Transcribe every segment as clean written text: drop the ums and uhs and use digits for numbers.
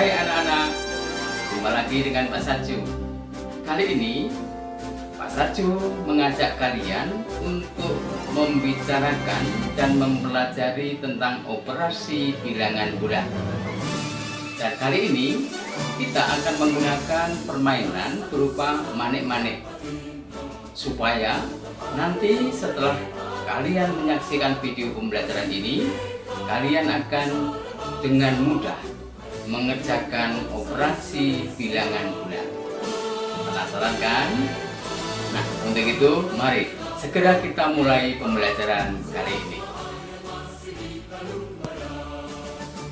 Hai anak-anak, jumpa lagi dengan Pak Sarju. Kali ini Pak Sarju mengajak kalian untuk membicarakan dan mempelajari tentang operasi bilangan bulat. Dan kali ini kita akan menggunakan permainan berupa manik-manik, supaya nanti setelah kalian menyaksikan video pembelajaran ini, kalian akan dengan mudah mengerjakan operasi bilangan bulat. Penasaran kan? Nah, untuk itu mari segera kita mulai pembelajaran kali ini.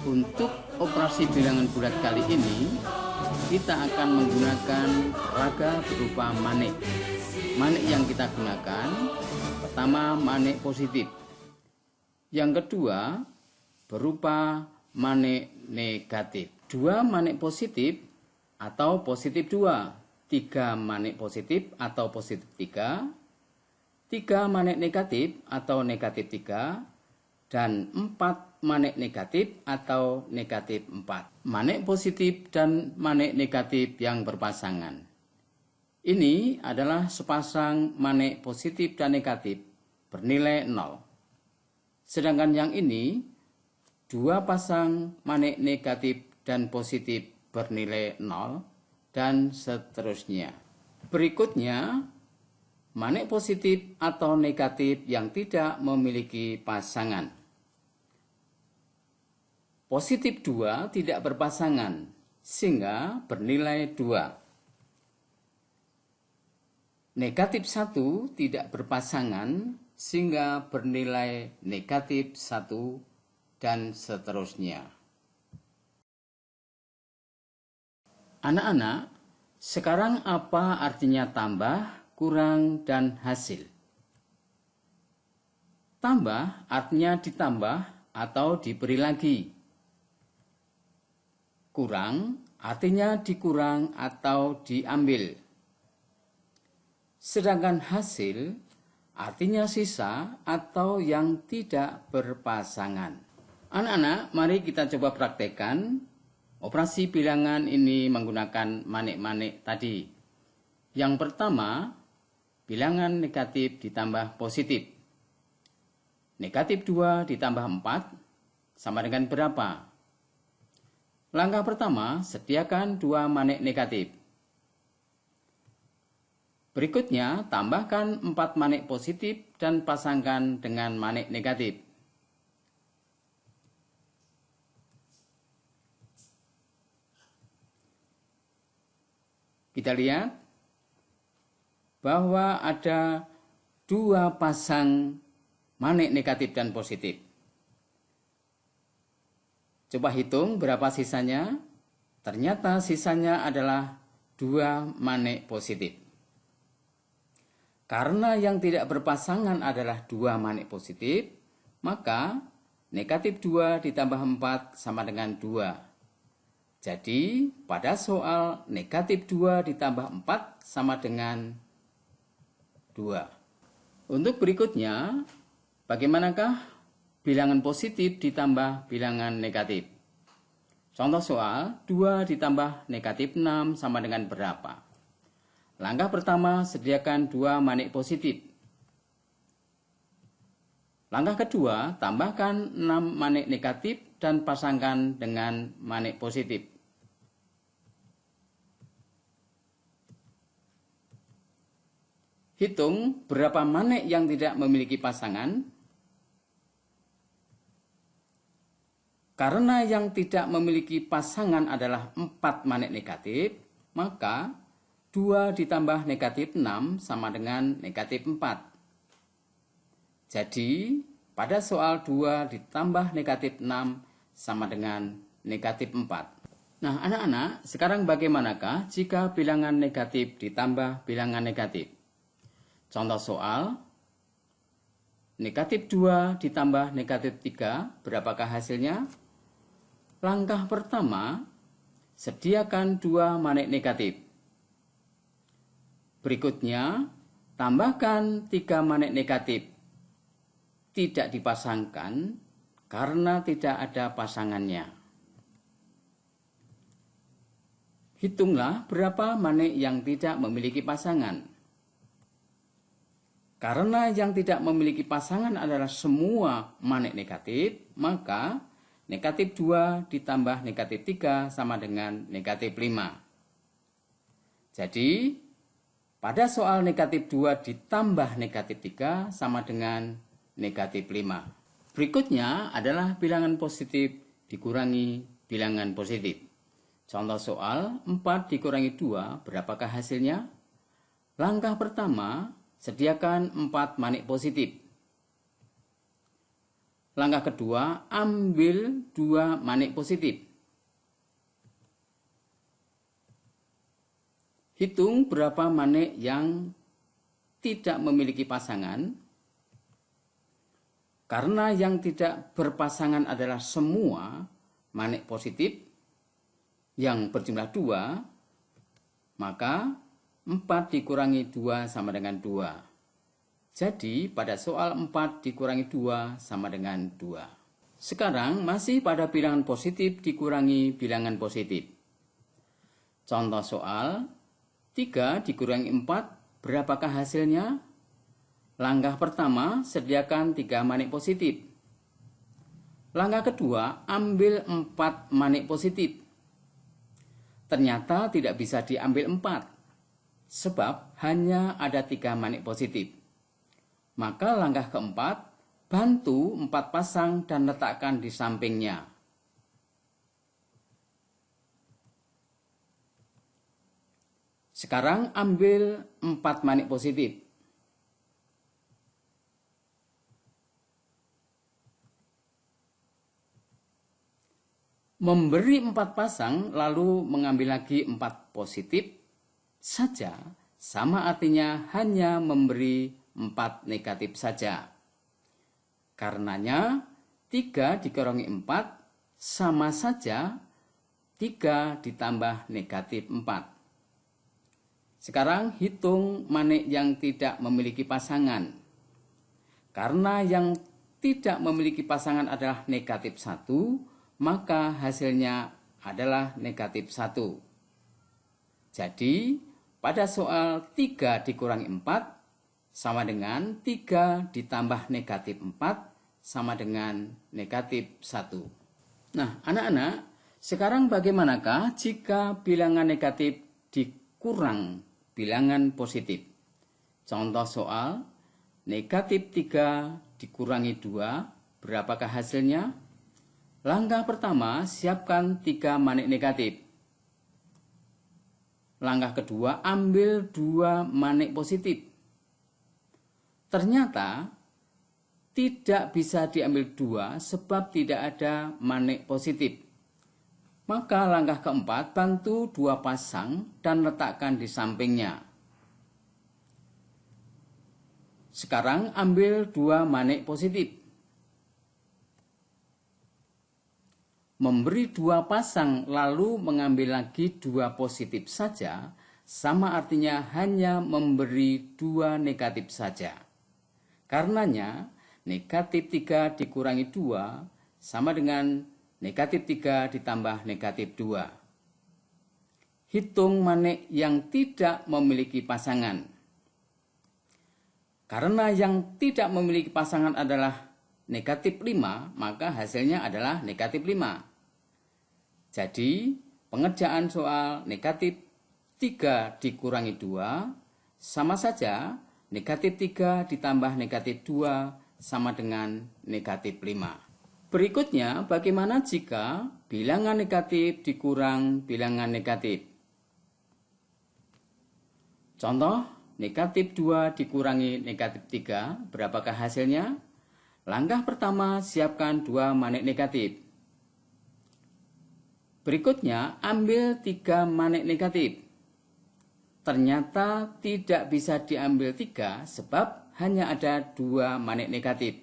Untuk operasi bilangan bulat kali ini, kita akan menggunakan raga berupa manik. Manik yang kita gunakan, pertama manik positif. Yang kedua berupa manik negatif. 2 manik positif atau positif 2, 3 manik positif atau positif 3, 3 manik negatif atau negatif 3, dan 4 manik negatif atau negatif 4. Manik positif dan manik negatif yang berpasangan. Ini adalah sepasang manik positif dan negatif bernilai 0. Sedangkan yang ini 2 pasang manik negatif dan positif bernilai 0 dan seterusnya. Berikutnya, manik positif atau negatif yang tidak memiliki pasangan. Positif 2 tidak berpasangan sehingga bernilai 2. Negatif 1 tidak berpasangan sehingga bernilai negatif 1 dan seterusnya. Anak-anak, sekarang apa artinya tambah, kurang, dan hasil? Tambah artinya ditambah atau diberi lagi. Kurang artinya dikurang atau diambil. Sedangkan hasil artinya sisa atau yang tidak berpasangan. Anak-anak, mari kita coba praktekkan operasi bilangan ini menggunakan manik-manik tadi. Yang pertama, bilangan negatif ditambah positif. Negatif 2 ditambah 4 sama dengan berapa? Langkah pertama, sediakan 2 manik negatif. Berikutnya, tambahkan 4 manik positif dan pasangkan dengan manik negatif. Kita lihat bahwa ada 2 pasang manik negatif dan positif. Coba hitung berapa sisanya. Ternyata sisanya adalah 2 manik positif. Karena yang tidak berpasangan adalah 2 manik positif, maka negatif 2 ditambah 4 sama dengan 2. Jadi, pada soal negatif 2 ditambah 4 sama dengan 2. Untuk berikutnya, bagaimanakah bilangan positif ditambah bilangan negatif? Contoh soal, 2 ditambah negatif 6 sama dengan berapa? Langkah pertama, sediakan 2 manik positif. Langkah kedua, tambahkan 6 manik negatif dan pasangkan dengan manik positif. Hitung berapa manik yang tidak memiliki pasangan. Karena yang tidak memiliki pasangan adalah 4 manik negatif, maka 2 ditambah negatif 6 sama dengan negatif 4. Jadi, pada soal 2 ditambah negatif 6 sama dengan negatif 4. Nah, anak-anak, sekarang bagaimanakah jika bilangan negatif ditambah bilangan negatif? Contoh soal, negatif 2 ditambah negatif 3, berapakah hasilnya? Langkah pertama, sediakan 2 manik negatif. Berikutnya, tambahkan 3 manik negatif. Tidak dipasangkan karena tidak ada pasangannya. Hitunglah berapa manik yang tidak memiliki pasangan. Karena yang tidak memiliki pasangan adalah semua manik negatif, maka negatif 2 ditambah negatif 3 sama dengan negatif 5. Jadi, pada soal negatif 2 ditambah negatif 3 sama dengan negatif 5. Berikutnya adalah bilangan positif dikurangi bilangan positif. Contoh soal 4 dikurangi 2, berapakah hasilnya? Langkah pertama, sediakan 4 manik positif. Langkah kedua, ambil 2 manik positif. Hitung berapa manik yang tidak memiliki pasangan. Karena yang tidak berpasangan adalah semua manik positif yang berjumlah 2, maka 4 dikurangi 2 sama dengan 2. Jadi pada soal 4 dikurangi 2 sama dengan 2. Sekarang masih pada bilangan positif dikurangi bilangan positif. Contoh soal 3 dikurangi 4, berapakah hasilnya? Langkah pertama, sediakan 3 manik positif. Langkah kedua, ambil 4 manik positif. Ternyata tidak bisa diambil 4, sebab hanya ada 3 manik positif. Maka langkah keempat, bantu 4 pasang dan letakkan di sampingnya. Sekarang ambil 4 manik positif. Memberi 4 pasang lalu mengambil lagi 4 positif saja sama artinya hanya memberi 4 negatif saja. Karenanya 3 dikurangi 4 sama saja 3 ditambah negatif 4. Sekarang hitung manik yang tidak memiliki pasangan. Karena yang tidak memiliki pasangan adalah negatif 1, maka hasilnya adalah negatif 1. Jadi, pada soal 3 dikurangi 4 sama dengan 3 ditambah negatif 4 sama dengan negatif 1. Nah, anak-anak, sekarang bagaimanakah jika bilangan negatif dikurang bilangan positif? Contoh soal, negatif 3 dikurangi 2, berapakah hasilnya? Langkah pertama, siapkan 3 manik negatif. Langkah kedua, ambil 2 manik positif. Ternyata tidak bisa diambil 2 sebab tidak ada manik positif. Maka langkah keempat, bantu 2 pasang dan letakkan di sampingnya. Sekarang ambil 2 manik positif. Memberi 2 pasang lalu mengambil lagi 2 positif saja sama artinya hanya memberi 2 negatif saja. Karenanya negatif 3 dikurangi 2 sama dengan negatif 3 ditambah negatif 2. Hitung manik yang tidak memiliki pasangan. Karena yang tidak memiliki pasangan adalah negatif 5, maka hasilnya adalah negatif 5. Jadi, pengerjaan soal negatif 3 dikurangi 2 sama saja negatif 3 ditambah negatif 2 sama dengan negatif 5. Berikutnya, bagaimana jika bilangan negatif dikurang bilangan negatif? Contoh, negatif 2 dikurangi negatif 3, berapakah hasilnya? Langkah pertama, siapkan 2 manik negatif. Berikutnya, ambil 3 manik negatif. Ternyata tidak bisa diambil 3 sebab hanya ada 2 manik negatif.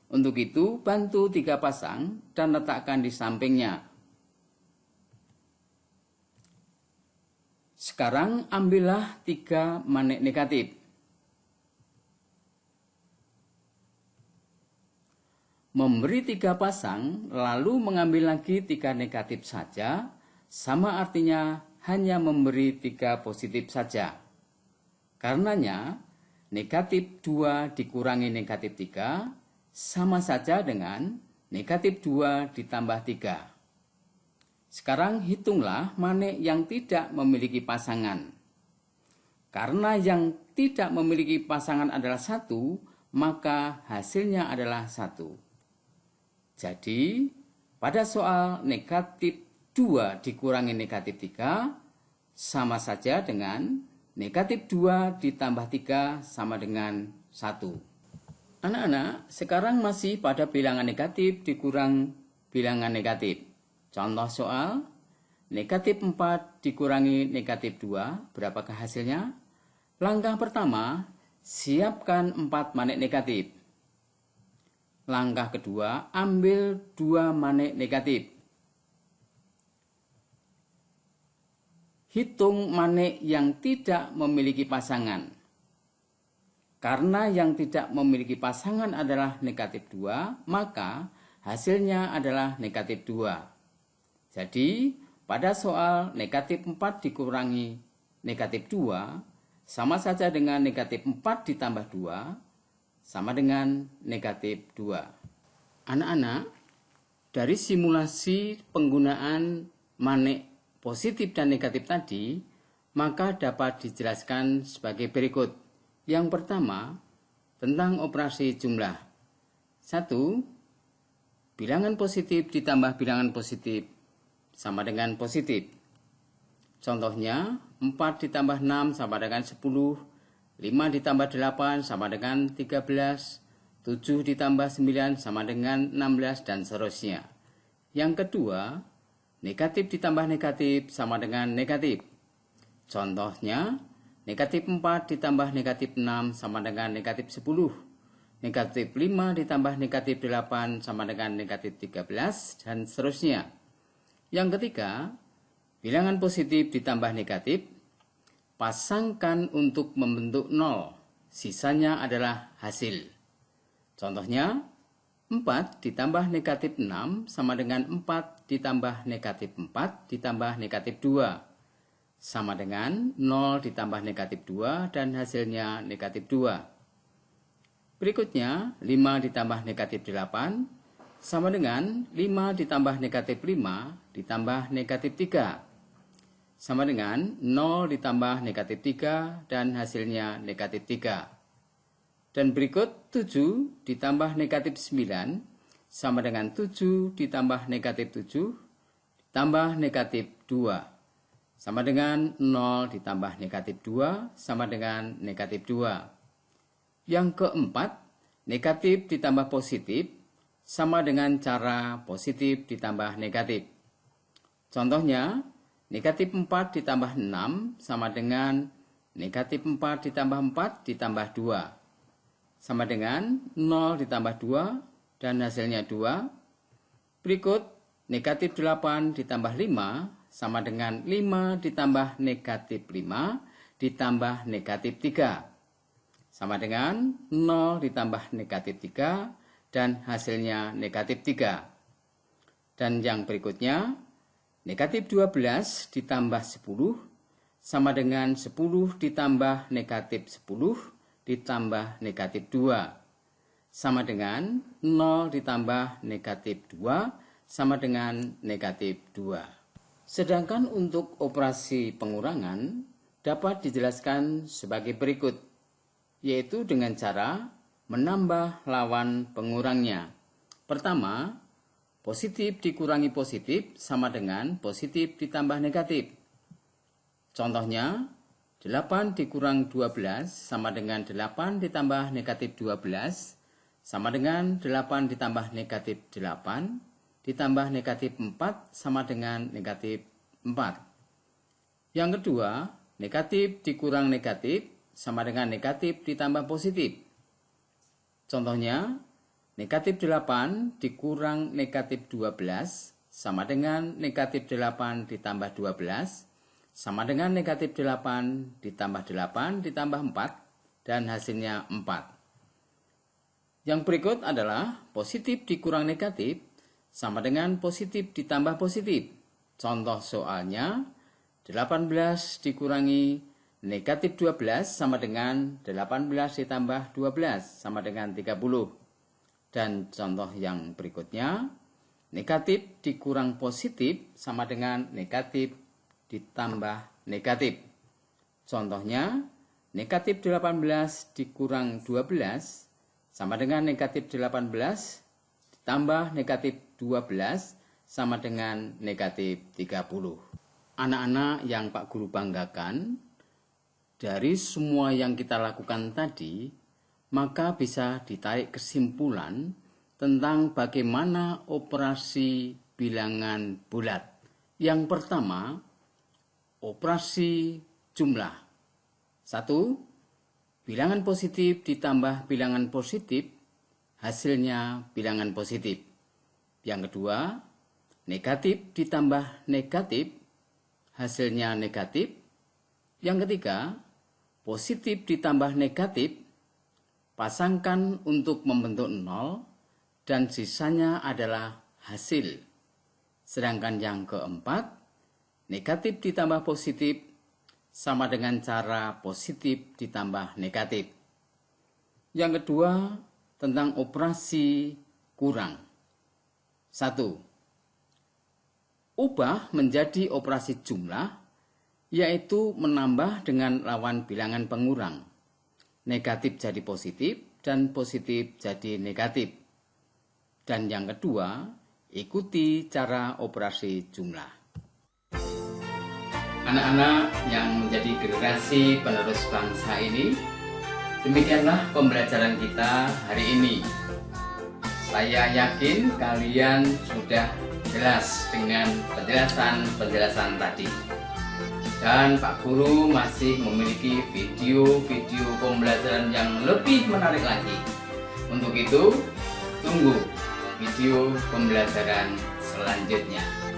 Untuk itu, bantu 3 pasang dan letakkan di sampingnya. Sekarang ambillah 3 manik negatif. Memberi 3 pasang, lalu mengambil lagi 3 negatif saja, sama artinya hanya memberi 3 positif saja. Karenanya, negatif 2 dikurangi negatif 3 sama saja dengan negatif 2 ditambah 3. Sekarang hitunglah manik yang tidak memiliki pasangan. Karena yang tidak memiliki pasangan adalah 1, maka hasilnya adalah 1. Jadi, pada soal negatif 2 dikurangi negatif 3 sama saja dengan negatif 2 ditambah 3 sama dengan 1. Anak-anak, sekarang masih pada bilangan negatif dikurang bilangan negatif. Contoh soal, negatif 4 dikurangi negatif 2, berapakah hasilnya? Langkah pertama, siapkan 4 manik negatif. Langkah kedua, ambil 2 manik negatif. Hitung manik yang tidak memiliki pasangan. Karena yang tidak memiliki pasangan adalah negatif 2, maka hasilnya adalah negatif 2. Jadi, pada soal negatif 4 dikurangi negatif 2, sama saja dengan negatif 4 ditambah 2, sama dengan negatif 2. Anak-anak, dari simulasi penggunaan manik positif dan negatif tadi, maka dapat dijelaskan sebagai berikut. Yang pertama, tentang operasi jumlah. 1. Bilangan positif ditambah bilangan positif sama dengan positif. Contohnya, 4 ditambah 6 sama dengan 10, 5 ditambah 8 sama dengan 13, 7 ditambah 9 sama dengan 16, dan seterusnya. Yang kedua, negatif ditambah negatif sama dengan negatif. Contohnya, negatif 4 ditambah negatif 6 sama dengan negatif 10, negatif 5 ditambah negatif 8 sama dengan negatif 13, dan seterusnya. Yang ketiga, bilangan positif ditambah negatif, pasangkan untuk membentuk 0, sisanya adalah hasil. Contohnya, 4 ditambah negatif 6 sama dengan 4 ditambah negatif 4 ditambah negatif 2, sama dengan 0 ditambah negatif 2 dan hasilnya negatif 2. Berikutnya, 5 ditambah negatif 8 sama dengan 5 ditambah negatif 5 ditambah negatif 3. Sama dengan 0 ditambah negatif 3 dan hasilnya negatif 3. Dan berikut 7 ditambah negatif 9 sama dengan 7 ditambah negatif 7 ditambah negatif 2. Sama dengan 0 ditambah negatif 2 sama dengan negatif 2. Yang keempat, negatif ditambah positif sama dengan cara positif ditambah negatif. Contohnya, negatif 4 ditambah 6 sama dengan negatif 4 ditambah 4 ditambah 2. Sama dengan 0 ditambah 2 dan hasilnya 2. Berikut, negatif 8 ditambah 5 sama dengan 5 ditambah negatif 5 ditambah negatif 3. Sama dengan 0 ditambah negatif 3 dan hasilnya negatif 3. Dan yang berikutnya, negatif 12 ditambah 10 sama dengan 10 ditambah negatif 10 ditambah negatif 2. Sama dengan 0 ditambah negatif 2 sama dengan negatif 2. Sedangkan untuk operasi pengurangan dapat dijelaskan sebagai berikut, yaitu dengan cara menambah lawan pengurangnya. Pertama, positif dikurangi positif sama dengan positif ditambah negatif. Contohnya, 8 dikurang 12 sama dengan 8 ditambah negatif 12 sama dengan 8 ditambah negatif 8 ditambah negatif 4 sama dengan negatif 4. Yang kedua, negatif dikurang negatif sama dengan negatif ditambah positif. Contohnya, negatif 8 dikurang negatif 12 sama dengan negatif 8 ditambah 12 sama dengan negatif 8 ditambah 8 ditambah 4 dan hasilnya 4. Yang berikut adalah positif dikurang negatif sama dengan positif ditambah positif. Contoh soalnya, 18 dikurangi negatif 12 sama dengan 18 ditambah 12 sama dengan 30. Dan contoh yang berikutnya, negatif dikurang positif sama dengan negatif ditambah negatif. Contohnya, negatif 18 dikurang 12 sama dengan negatif 18 ditambah negatif 12 sama dengan negatif 30. Anak-anak yang Pak Guru banggakan, dari semua yang kita lakukan tadi, maka bisa ditarik kesimpulan tentang bagaimana operasi bilangan bulat. Yang pertama, operasi jumlah. 1. Bilangan positif ditambah bilangan positif, hasilnya bilangan positif. Yang kedua, negatif ditambah negatif, hasilnya negatif. Yang ketiga, positif ditambah negatif, pasangkan untuk membentuk 0, dan sisanya adalah hasil. Sedangkan yang keempat, negatif ditambah positif sama dengan cara positif ditambah negatif. Yang kedua, tentang operasi kurang. 1. Ubah menjadi operasi jumlah, yaitu menambah dengan lawan bilangan pengurang. Negatif jadi positif dan positif jadi negatif. Dan yang kedua, ikuti cara operasi jumlah. Anak-anak yang menjadi generasi penerus bangsa ini, demikianlah pembelajaran kita hari ini. Saya yakin kalian sudah jelas dengan penjelasan-penjelasan tadi. Dan Pak Guru masih memiliki video-video pembelajaran yang lebih menarik lagi. Untuk itu, tunggu video pembelajaran selanjutnya.